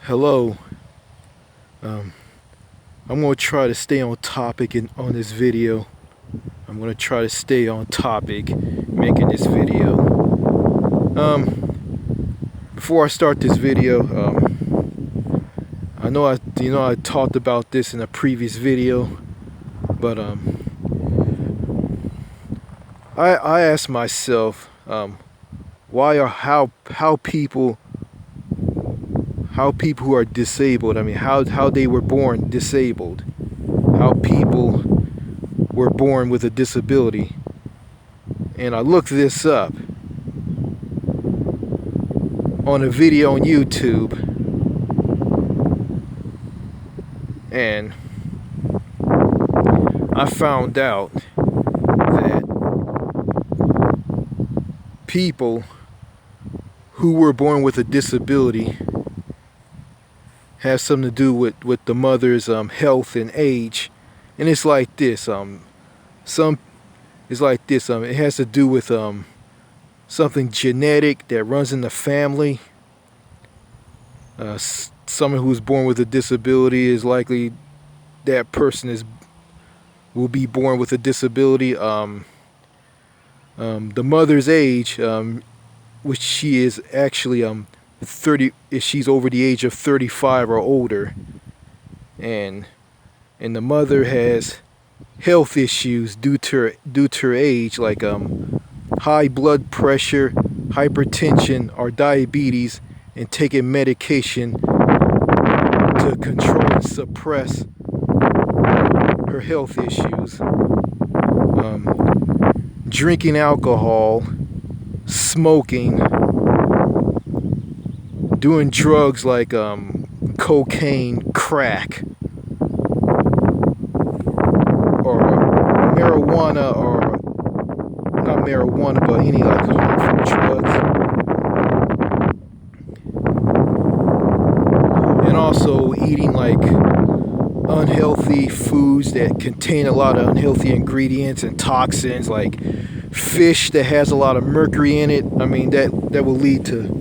Hello. I'm going to try to stay on topic on this video. I'm going to try to stay on topic making this video. Before I start this video, I know I talked about this in a previous video, but I asked myself why or how people who are disabled, how they were born disabled, how people were born with a disability. And I looked this up on a video on YouTube, and I found out that people who were born with a disability has something to do with the mother's health and age. And it's like this, it has to do with something genetic that runs in the family. Someone who's born with a disability is likely that person will be born with a disability. The mother's age, which she is actually 30, if she's over the age of 35 or older, and the mother has health issues due to her age, like high blood pressure, hypertension, or diabetes, and taking medication to control and suppress her health issues. Drinking alcohol, smoking, doing drugs like cocaine, crack, or marijuana, or not marijuana, but any like harmful drugs. And also eating like unhealthy foods that contain a lot of unhealthy ingredients and toxins, like fish that has a lot of mercury in it. That will lead to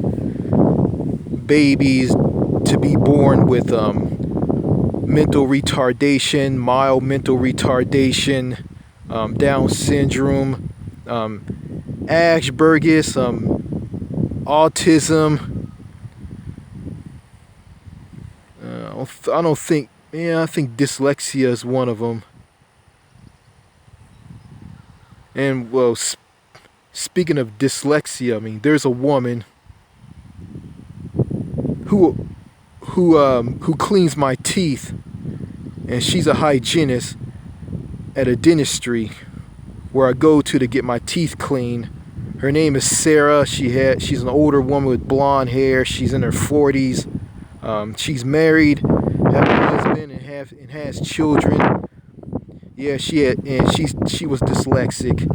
babies to be born with mental retardation, mild mental retardation, Down syndrome, Asperger's, autism. I think dyslexia is one of them. And well, speaking of dyslexia, there's a woman who cleans my teeth, and she's a hygienist at a dentistry where I go to get my teeth cleaned. Her name is Sarah. She's an older woman with blonde hair. She's in her 40s. She's married, has a husband, and has children. Yeah, she was dyslexic,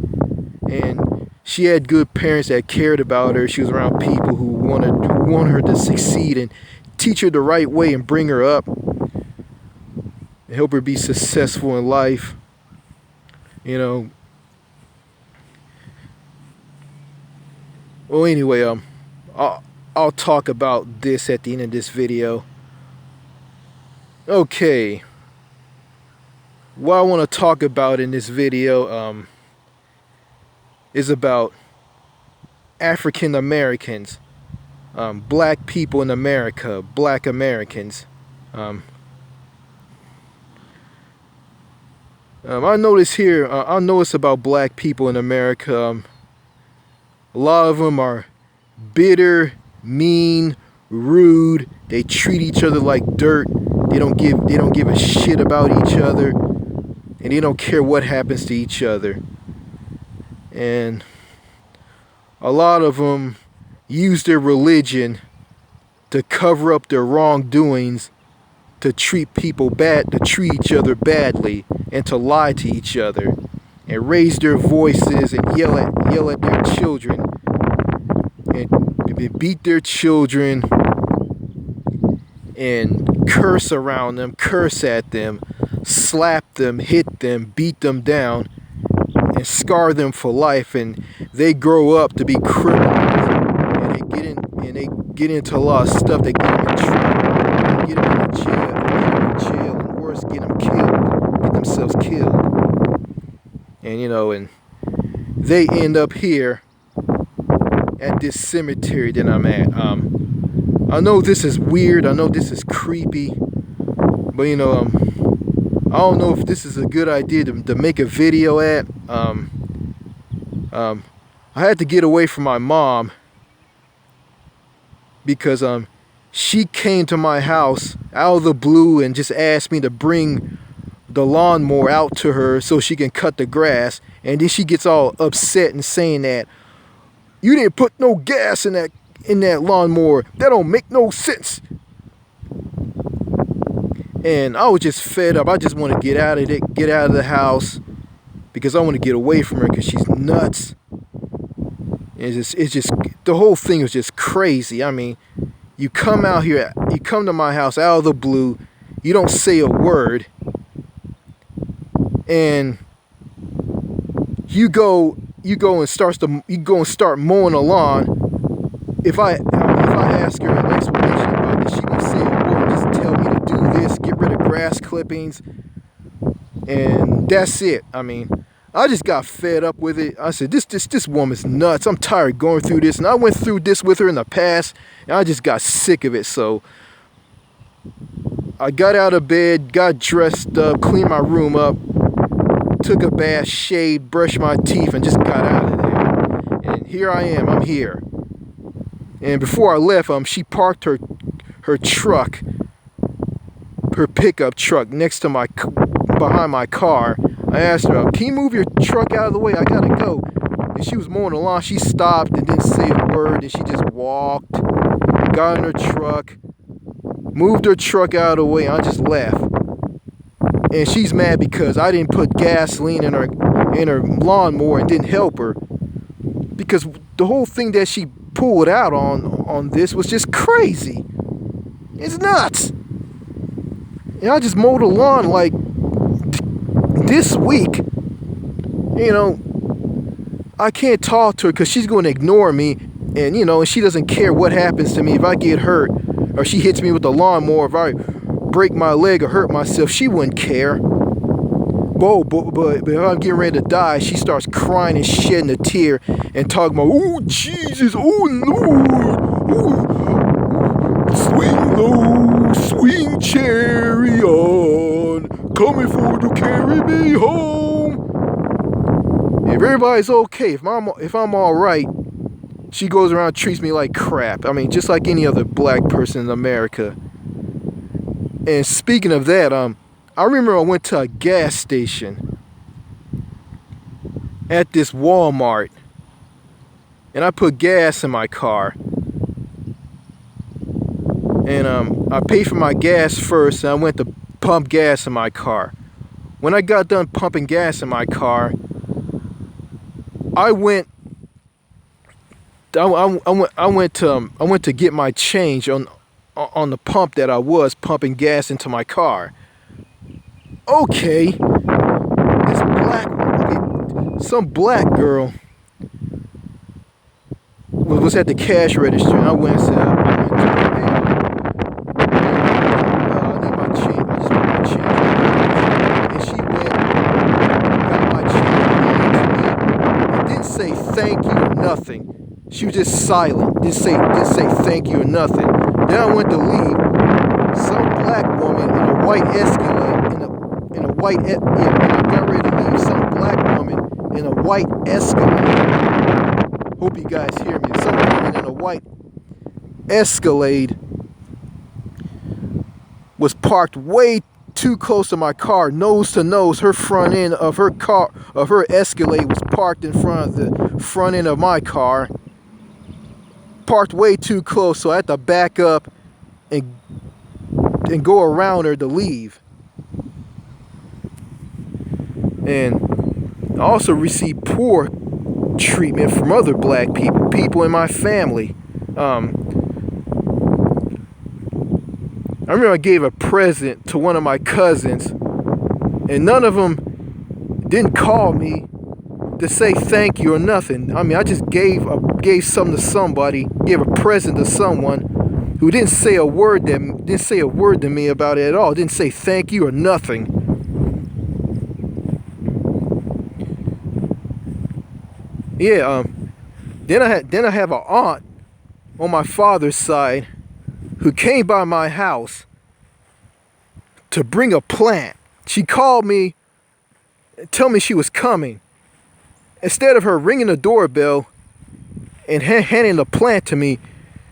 and she had good parents that cared about her. She was around people who want her to succeed and teach her the right way and bring her up and help her be successful in life. Well, anyway, I'll talk about this at the end of this video. Okay. What I want to talk about in this video is about African Americans, black people in America, black Americans. I notice about black people in America. A lot of them are bitter, mean, rude. They treat each other like dirt. They don't give a shit about each other, and they don't care what happens to each other. And a lot of them use their religion to cover up their wrongdoings, to treat people bad, to treat each other badly, and to lie to each other, and raise their voices and yell at their children, and beat their children, and curse around them, curse at them, slap them, hit them, beat them down, and scar them for life. And they grow up to be criminals, and they get into a lot of stuff that get them in trouble. get them in jail, and worse, get them killed, get themselves killed. And and they end up here at this cemetery that I'm at. I know this is weird. I know this is creepy, but I don't know if this is a good idea to make a video at. I had to get away from my mom because she came to my house out of the blue and just asked me to bring the lawnmower out to her so she can cut the grass. And then she gets all upset and saying that you didn't put no gas in that lawnmower. That don't make no sense. And I was just fed up. I just want to get out of it, get out of the house, because I want to get away from her because she's nuts. It's just the whole thing was just crazy. I mean, you come out here, you come to my house out of the blue, you don't say a word, and you go and start mowing the lawn. If I ask her an explanation about it, she won't say a word. Just tell me to do this, get rid of grass clippings, and that's it. I mean, I just got fed up with it. I said, this woman's nuts. I'm tired of going through this. And I went through this with her in the past, and I just got sick of it. So I got out of bed, got dressed up, cleaned my room up, took a bath, shaved, brushed my teeth, and just got out of there. And here I am. I'm here. And before I left, she parked her truck, her pickup truck, behind my car. I asked her, can you move your truck out of the way? I gotta go. And she was mowing the lawn. She stopped and didn't say a word. And she just walked, got in her truck, moved her truck out of the way. And I just left. And she's mad because I didn't put gasoline in her lawnmower and didn't help her. Because the whole thing that she pulled out on this was just crazy. It's nuts. And I just mowed the lawn like this week. I can't talk to her because she's going to ignore me, and she doesn't care what happens to me. If I get hurt or she hits me with the lawnmower, if I break my leg or hurt myself, she wouldn't care. But if I'm getting ready to die, she starts crying and shedding a tear and talking about, oh Jesus, oh Lord, oh, swing low, swing chariot, coming for to carry me home. If everybody's okay, if I'm all right, she goes around and treats me like crap. I mean, just like any other black person in America. And speaking of that, I remember I went to a gas station at this Walmart, and I put gas in my car. And I paid for my gas first, and I went to pump gas in my car. When I got done pumping gas in my car, I went to get my change on the pump that I was pumping gas into my car. Okay, some black girl was at the cash register, and I went and said, I need my change. I just want my change. And she went, got my change, and didn't say thank you or nothing. She was just silent. Didn't say thank you or nothing. Then I went to leave. Some black woman in a white Escalade, when I got ready to leave, some black woman in a white Escalade. Hope you guys hear me. Some woman in a white Escalade was parked way too close to my car, nose to nose. Her front end of her Escalade was parked in front of the front end of my car. Parked way too close, so I had to back up and go around her to leave. And I also received poor treatment from other black people in my family. I remember I gave a present to one of my cousins, and none of them didn't call me to say thank you or nothing. I mean, I just gave something to somebody, gave a present to someone. who didn't say a word to me about it at all. Didn't say thank you or nothing. Yeah. Then I have an aunt on my father's side who came by my house to bring a plant. She called me and told me she was coming. Instead of her ringing the doorbell and handing the plant to me,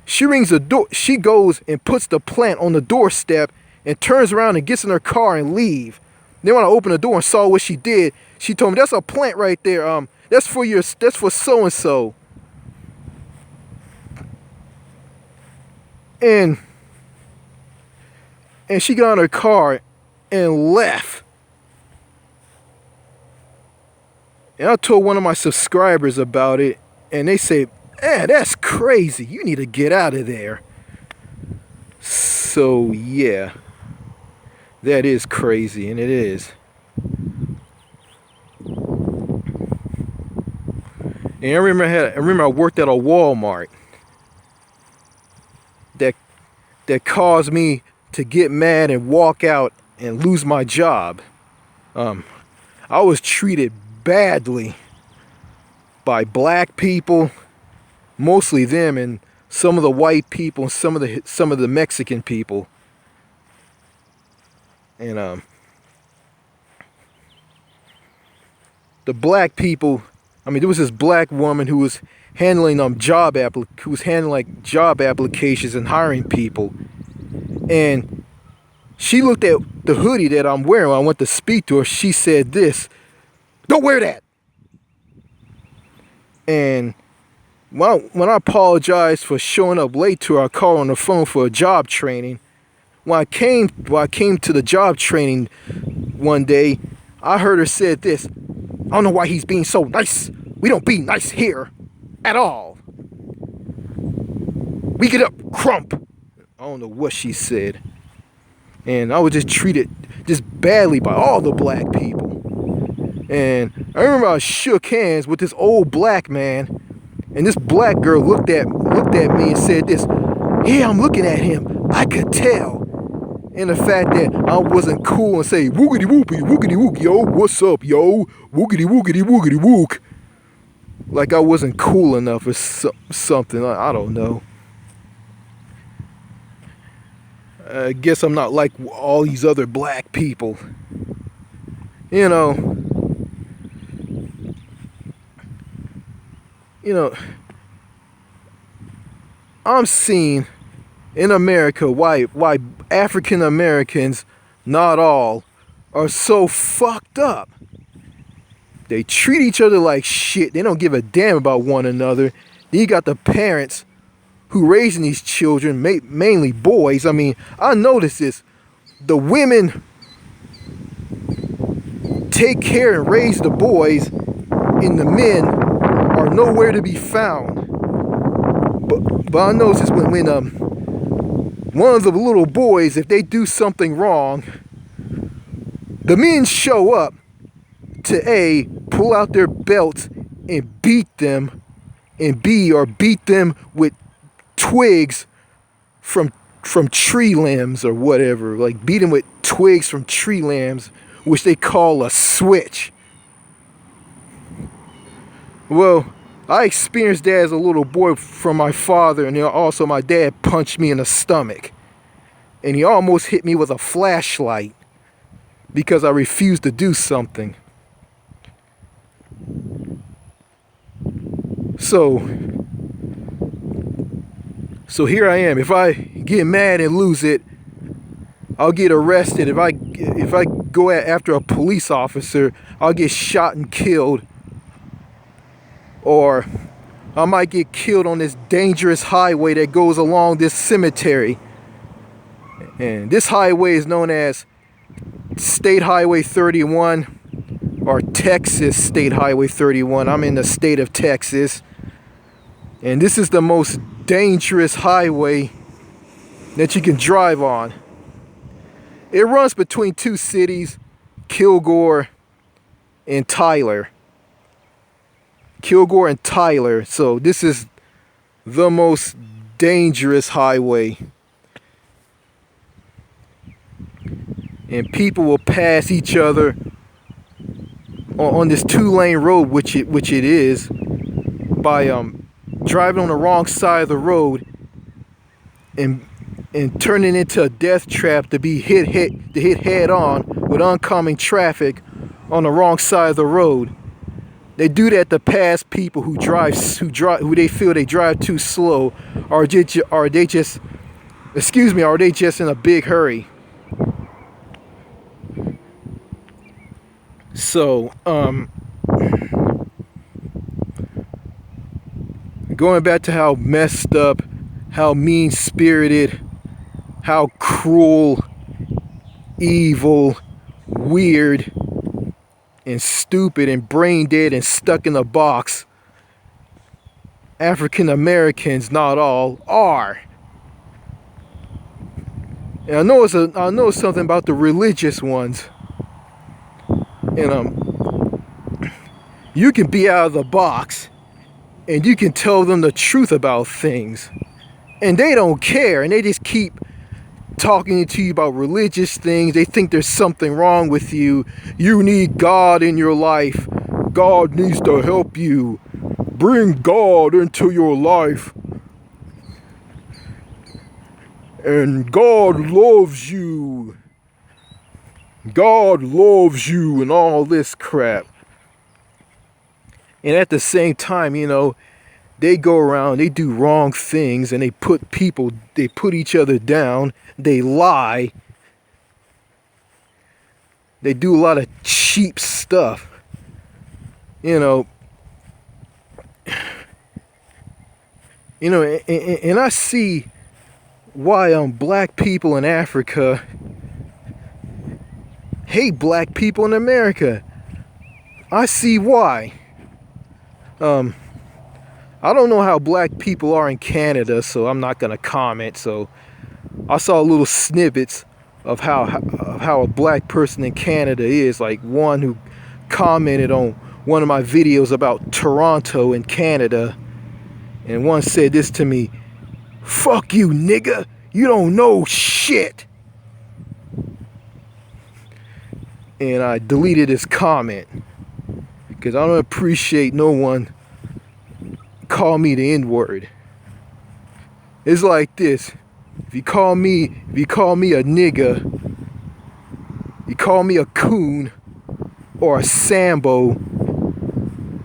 she rings the door. She goes and puts the plant on the doorstep and turns around and gets in her car and leave. Then when I opened the door and saw what she did, she told me, "That's a plant right there. That's for so and so." And she got in her car and left. And I told one of my subscribers about it, and they said, that's crazy. You need to get out of there. So, yeah. That is crazy, and it is. And I remember I worked at a Walmart that caused me to get mad and walk out and lose my job. I was treated badly by black people, mostly them, and some of the white people and some of the Mexican people. And the black people, there was this black woman who was handling job applications and hiring people. And she looked at the hoodie that I'm wearing when I went to speak to her. She said this, "Don't wear that." And when I apologized for showing up late to her, I called her on the phone for a job training. When I came to the job training one day, I heard her said this, "I don't know why he's being so nice. We don't be nice here at all. We get up, crump." I don't know what she said. And I was just treated just badly by all the black people. And I remember I shook hands with this old black man, and this black girl looked at me and said this, "Yeah, I'm looking at him. I could tell." And the fact that I wasn't cool and say, "Woogity whoopie, woogity wook, yo, what's up, yo? Woogity woogity woogity wook." Like I wasn't cool enough or something. I don't know. I guess I'm not like all these other black people. I'm seeing in America why African Americans, not all, are so fucked up. They treat each other like shit. They don't give a damn about one another. Then you got the parents who raising these children, mainly boys. I noticed this. The women take care and raise the boys, and the men are nowhere to be found. But I noticed this when one of the little boys, if they do something wrong, the men show up to pull out their belts and beat them, and beat them with twigs from tree limbs or whatever. Like beat them with twigs from tree limbs, which they call a switch. Well, I experienced that as a little boy from my father, and also my dad punched me in the stomach. And he almost hit me with a flashlight because I refused to do something. So here I am. If I get mad and lose it, I'll get arrested. If I go after a police officer, I'll get shot and killed. Or I might get killed on this dangerous highway that goes along this cemetery. And this highway is known as State Highway 31 or Texas State Highway 31. I'm in the state of Texas. And this is the most dangerous highway that you can drive on. It runs between two cities, Kilgore and Tyler. So this is the most dangerous highway and people will pass each other on this 2-lane road, which it is, by driving on the wrong side of the road and turning into a death trap to be hit head on with oncoming traffic on the wrong side of the road. They do that to pass people who they feel they drive too slow, or are they just in a big hurry. So going back to how messed up, how mean-spirited, how cruel, evil, weird, and stupid and brain dead and stuck in a box African Americans, not all, are. And I know something about the religious ones. And you can be out of the box and you can tell them the truth about things, and they don't care, and they just keep talking to you about religious things. They think there's something wrong with you. You need God in your life. God needs to help you. Bring God into your life. And God loves you. God loves you, and all this crap. And at the same time, they go around, they do wrong things, and they put each other down, they lie, they do a lot of cheap stuff, and I see why black people in Africa hate black people in America. I see why. I don't know how black people are in Canada, so I'm not going to comment. So I saw little snippets of how a black person in Canada is. Like one who commented on one of my videos about Toronto in Canada, and one said this to me: "Fuck you, nigga. You don't know shit." And I deleted his comment because I don't appreciate no one call me the N-word. It's like this: if you call me a nigga, you call me a coon or a Sambo,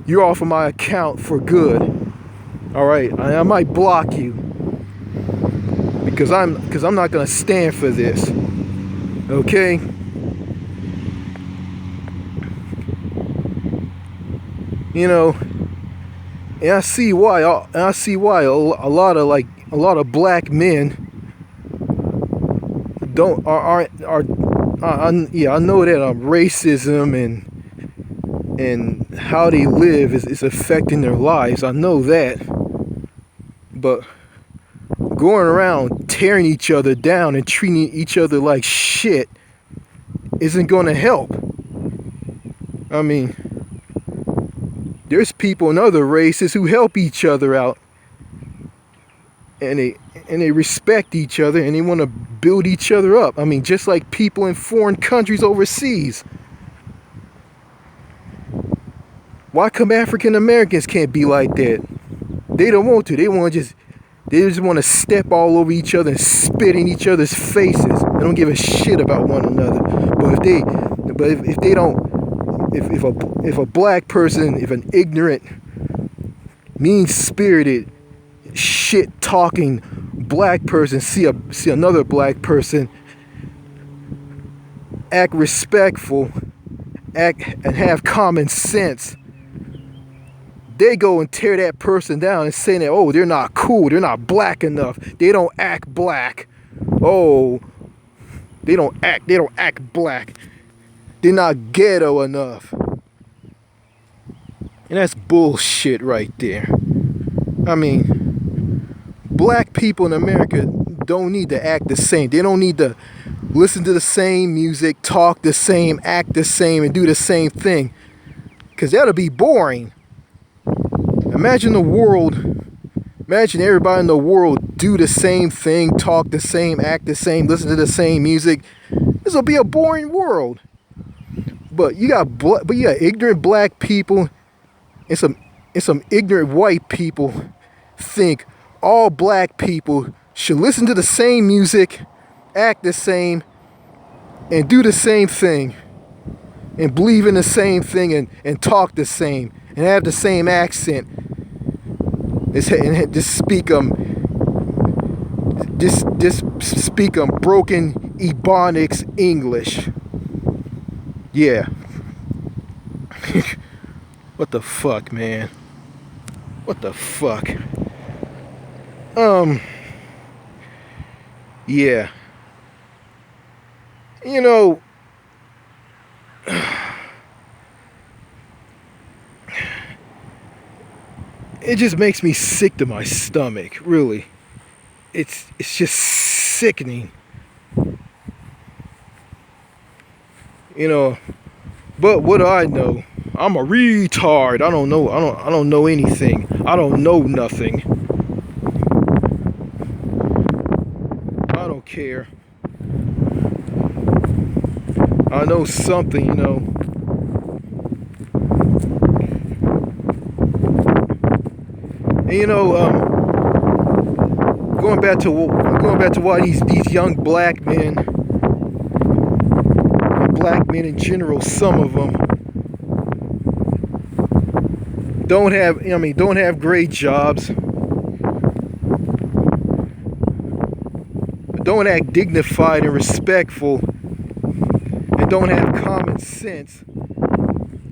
you're off of my account for good. All right, I might block you because I'm not gonna stand for this. Okay. And I see why a lot of black men I know that racism and how they live is affecting their lives. I know that. But going around tearing each other down and treating each other like shit isn't going to help. I mean, there's people in other races who help each other out, and they respect each other, and they want to build each other up. I mean, just like people in foreign countries overseas. Why come African Americans can't be like that? They don't want to. They just want to step all over each other and spit in each other's faces. They don't give a shit about one another. But if a black person, if an ignorant, mean-spirited, shit-talking black person see another black person act respectful, and have common sense, they go and tear that person down and say that, oh, they're not cool, they're not black enough, they don't act black. Oh, they don't act black. They're not ghetto enough. And that's bullshit right there. I mean, black people in America don't need to act the same. They don't need to listen to the same music, talk the same, act the same, and do the same thing. Because that'll be boring. Imagine everybody in the world do the same thing, talk the same, act the same, listen to the same music. This will be a boring world. But you got ignorant black people and some ignorant white people think all black people should listen to the same music, act the same, and do the same thing, and believe in the same thing, and talk the same, and have the same accent, and just speak broken Ebonics English. Yeah. What the fuck, man? What the fuck? Yeah. You know, it just makes me sick to my stomach, really. It's just sickening. You know, but what do I know? I'm a retard. I don't know anything. I don't know nothing. I don't care. I know something, you know. And you know, going back to why these young black men in general, some of them don't have great jobs, don't act dignified and respectful, and don't have common sense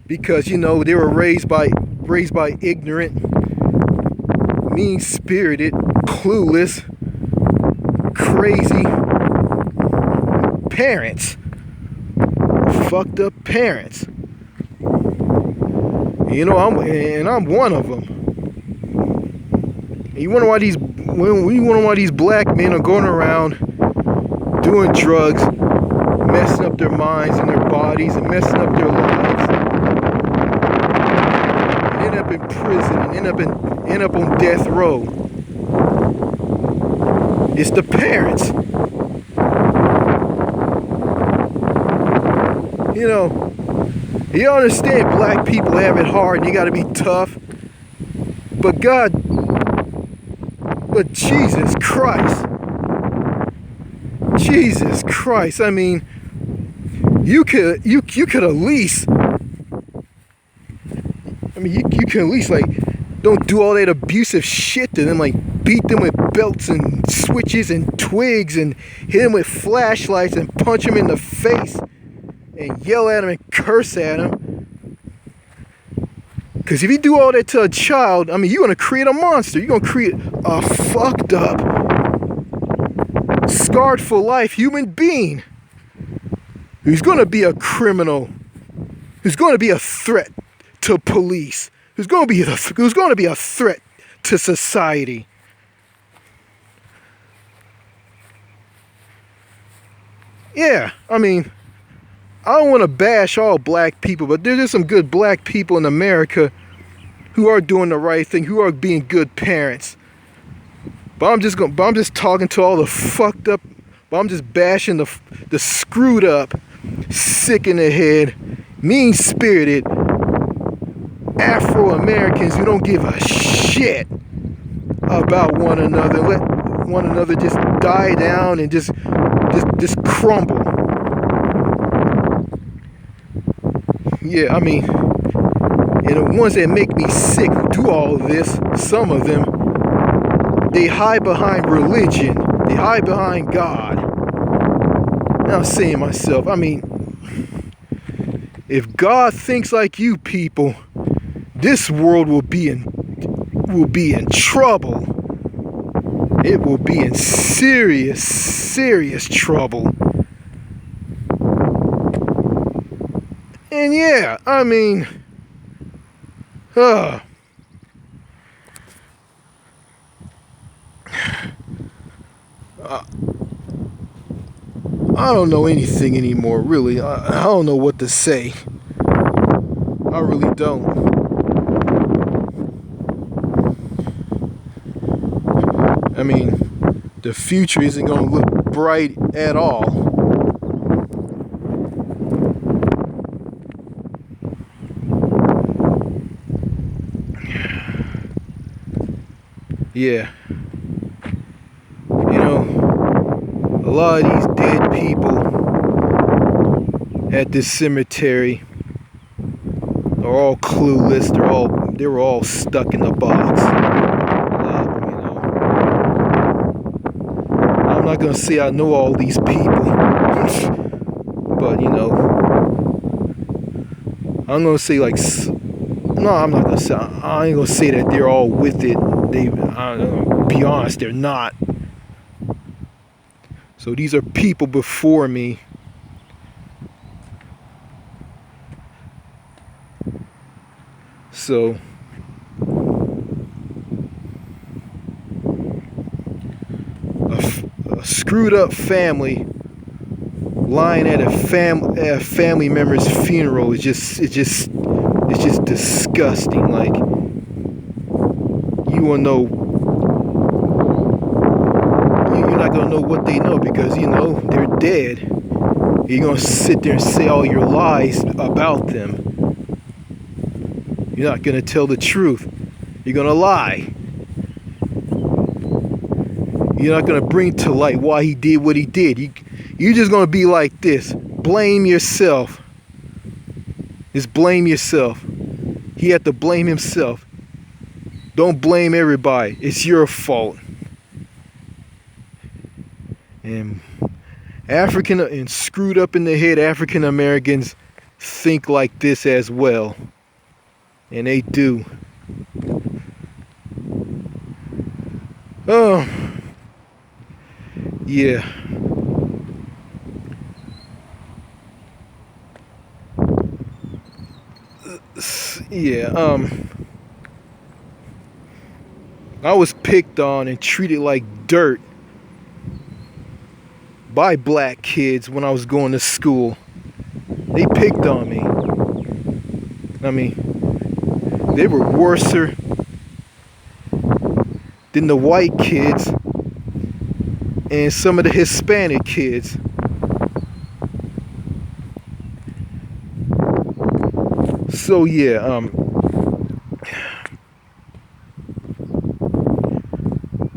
because, you know, they were raised by ignorant, mean-spirited, clueless, crazy parents. Fucked up parents. You know, I'm one of them. And you wonder why these black men are going around doing drugs, messing up their minds and their bodies, and messing up their lives, and end up in prison and end up on death row. It's the parents. You know, you understand black people have it hard and you gotta be tough. But Jesus Christ. Jesus Christ. I mean, you could at least, you can at least, like, don't do all that abusive shit to them, like beat them with belts and switches and twigs and hit them with flashlights and punch them in the face and yell at them and curse at them. Because if you do all that to a child, I mean, you're going to create a monster. You're going to create a fucked up, scarred for life human being who's going to be a criminal, who's going to be a threat to police, who's going to be a threat to society. Yeah, I mean, I don't want to bash all black people, but there's just some good black people in America who are doing the right thing, who are being good parents. But I'm just talking to all the fucked up, but I'm just bashing the screwed up, sick in the head, mean-spirited Afro-Americans who don't give a shit about one another. Let one another just die down and just crumble. Yeah, I mean, and the ones that make me sick who do all of this, some of them, they hide behind religion. They hide behind God. Now I'm saying to myself, I mean, if God thinks like you people, this world will be in trouble. It will be in serious, serious trouble. And yeah, I mean, I don't know anything anymore, really. I don't know what to say. I really don't. I mean, the future isn't going to look bright at all. Yeah, you know, a lot of these dead people at this cemetery are all clueless. They were all stuck in the box. I'm not gonna say I know all these people, but I'm gonna say like, no, I'm not gonna say. I ain't gonna say that they're all with it. Be honest, they're not. So these are people before me. So a screwed up family lying at a family member's funeral is just disgusting. Like, you wanna know, you're not gonna know what they know because they're dead. You're gonna sit there and say all your lies about them. You're not gonna tell the truth. You're gonna lie. You're not gonna bring to light why he did what he did. You're just gonna be like this. Blame yourself. Just blame yourself. He had to blame himself. Don't blame everybody. It's your fault. And African and screwed up in the head African Americans think like this as well. And they do. Oh, yeah. Yeah, I was picked on and treated like dirt by black kids when I was going to school. They picked on me. I mean, they were worser than the white kids and some of the Hispanic kids. So yeah,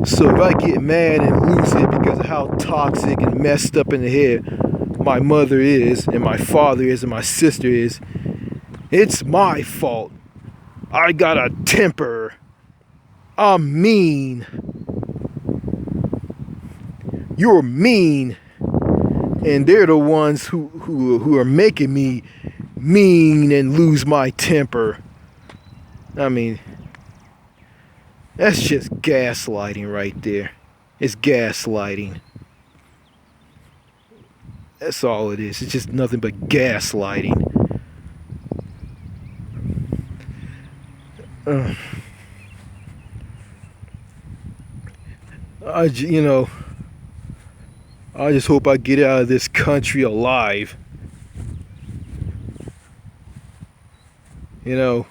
so if I get mad and lose it because of how toxic and messed up in the head my mother is, and my father is, and my sister is, it's my fault. I got a temper. I'm mean. You're mean. And they're the ones who are making me mean and lose my temper. I mean, that's just gaslighting right there. It's gaslighting. That's all it is. It's just nothing but gaslighting. I just hope I get out of this country alive. I'd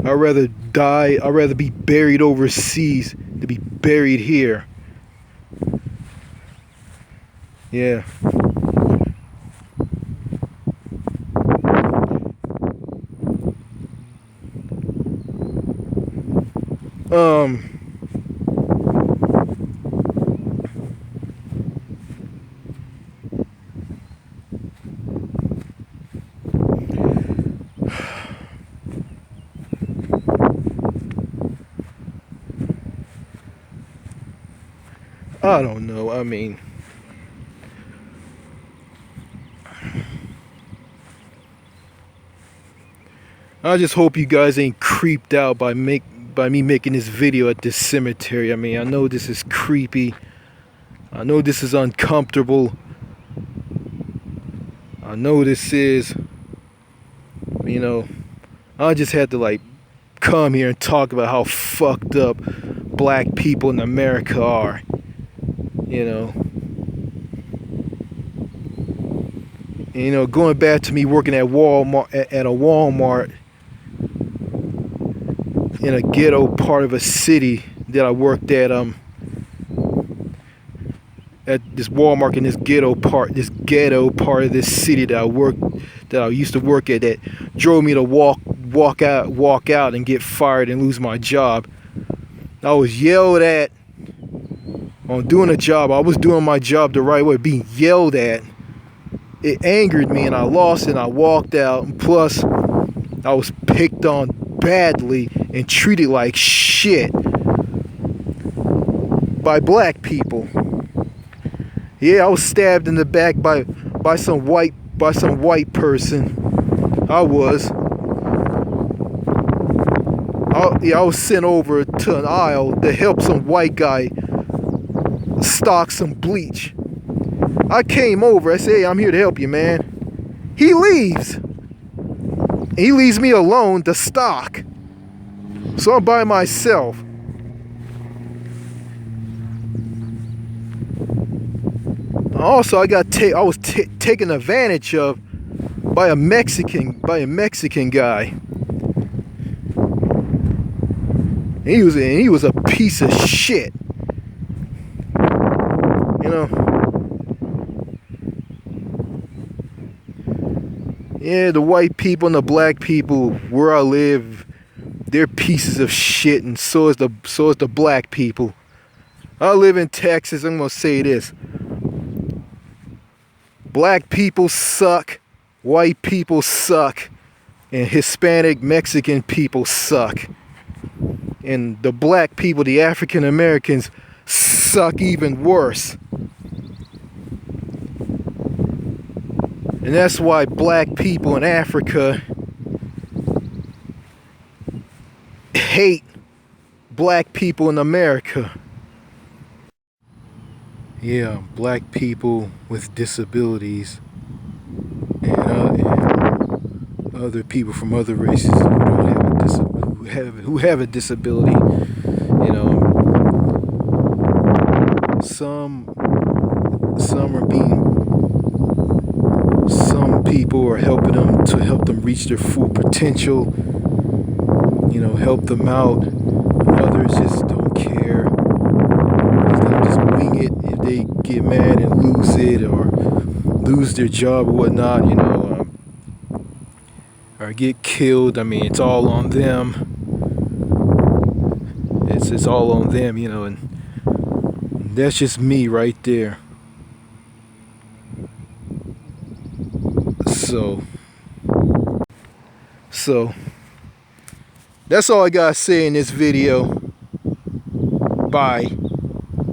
rather die. I'd rather be buried overseas than be buried here. Yeah. I don't know. I mean, I just hope you guys ain't creeped out by me making this video at this cemetery. I mean, I know this is creepy. I know this is uncomfortable. I know this is, I just had to like come here and talk about how fucked up black people in America are. Going back to me working at Walmart, at a Walmart in a ghetto part of a city that I worked at this Walmart in this ghetto part of this city that I used to work at, that drove me to walk walk out and get fired and lose my job. I was yelled at on doing a job. I was doing my job the right way, being yelled at. It angered me and I lost and I walked out. And plus, I was picked on badly and treated like shit by black people. Yeah, I was stabbed in the back by some white person. I was. I was sent over to an aisle to help some white guy stock some bleach. I came over. I said, "Hey, I'm here to help you, man." He leaves. He leaves me alone to stock. So I'm by myself. Also, I was taken advantage of by a Mexican guy. And he was a piece of shit. You know. Yeah, the white people and the black people where I live, they're pieces of shit, and so is the black people. I live in Texas. I'm gonna say this. Black people suck, white people suck, and Hispanic Mexican people suck. And the black people, the African Americans, suck even worse. And that's why black people in Africa hate black people in America. Yeah, black people with disabilities and other people from other races who have a disability. You know, some people are helping them to help them reach their full potential. You know, help them out. Others just don't care. They just wing it if they get mad and lose it or lose their job or whatnot. You know, or get killed. I mean, it's all on them. It's all on them. You know, and that's just me right there. So that's all I gotta say in this video. Bye.